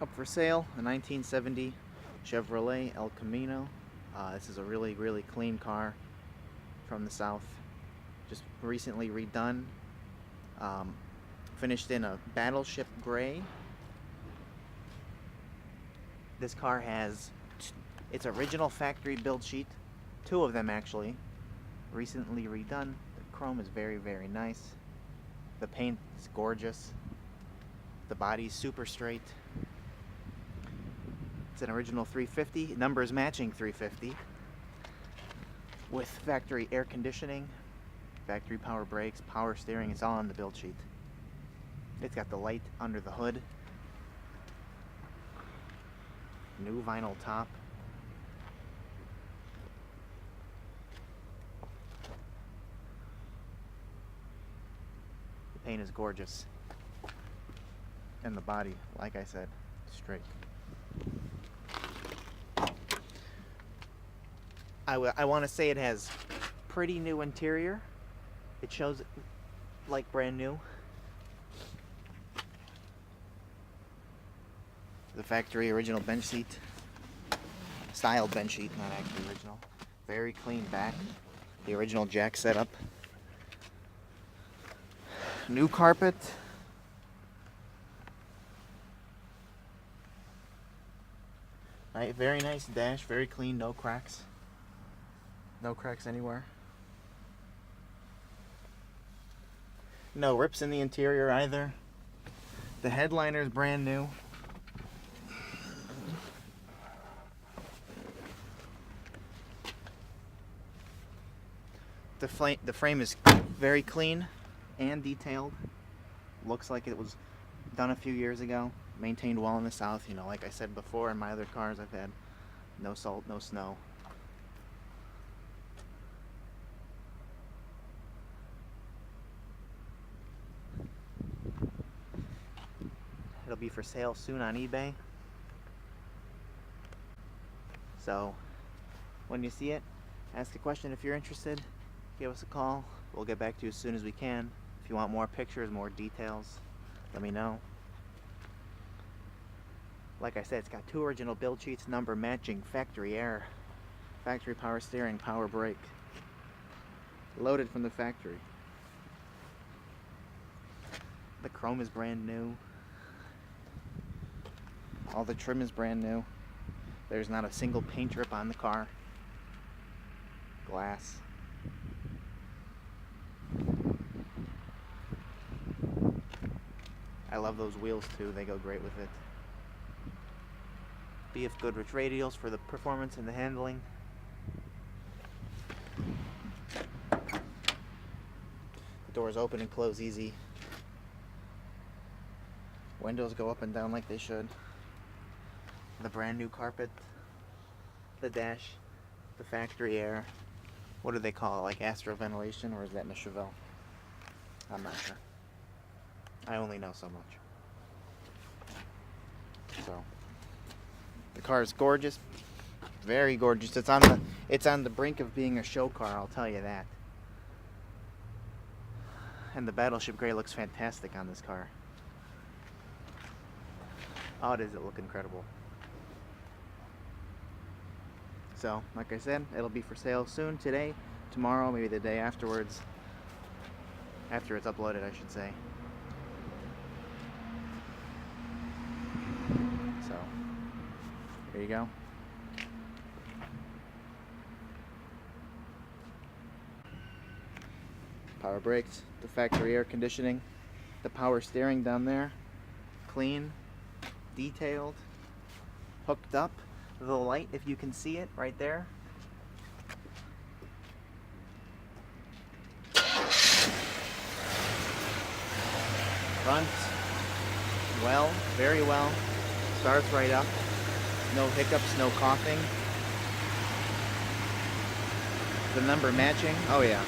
Up for sale, a 1970 Chevrolet El Camino. This is a really clean car from the South. Just recently redone. Finished in a Battleship Gray. This car has its original factory build sheet, two of them actually, recently redone. The chrome is very nice. The paint is gorgeous. The body's super straight. It's an original 350, numbers matching 350, with factory air conditioning, factory power brakes, power steering. It's all on the build sheet. It's got the light under the hood, new vinyl top, the paint is gorgeous, and the body, like I said, straight. I want to say it has pretty new interior. It shows like brand new. The factory original bench seat, style bench sheet, not actually original. Very clean back. The original jack setup. New carpet. Right, very nice dash, very clean, no cracks. No cracks anywhere. No rips in the interior either. The headliner is brand new. The frame is very clean and detailed. Looks like it was done a few years ago. Maintained well in the South. You know, like I said before, in my other cars I've had no salt, no snow. It'll be for sale soon on eBay. So when you see it, ask a question if you're interested. Give us a call. We'll get back to you as soon as we can. If you want more pictures, more details, let me know. Like I said, it's got two original build sheets, number matching, factory air, factory power steering, power brake. Loaded from the factory. The chrome is brand new. All the trim is brand new. There's not a single paint drip on the car. Glass. I love those wheels too, they go great with it. BF Goodrich radials for the performance and the handling. The doors open and close easy. Windows go up and down like they should. The brand new carpet. The dash. The factory air. What do they call it? Like astro ventilation, or is that in a Chevelle? I'm not sure. I only know so much. So the car is gorgeous, very gorgeous. It's on the brink of being a show car, I'll tell you that. And the Battleship Gray looks fantastic on this car. Oh, does it look incredible. So, like I said, it'll be for sale soon, today, tomorrow, maybe the day afterwards. After it's uploaded, I should say. So, here you go. Power brakes, the factory air conditioning, the power steering down there, clean, detailed, hooked up. The light, if you can see it right there. Front, well, very well. Starts right up. No hiccups, no coughing. The number matching. Oh yeah.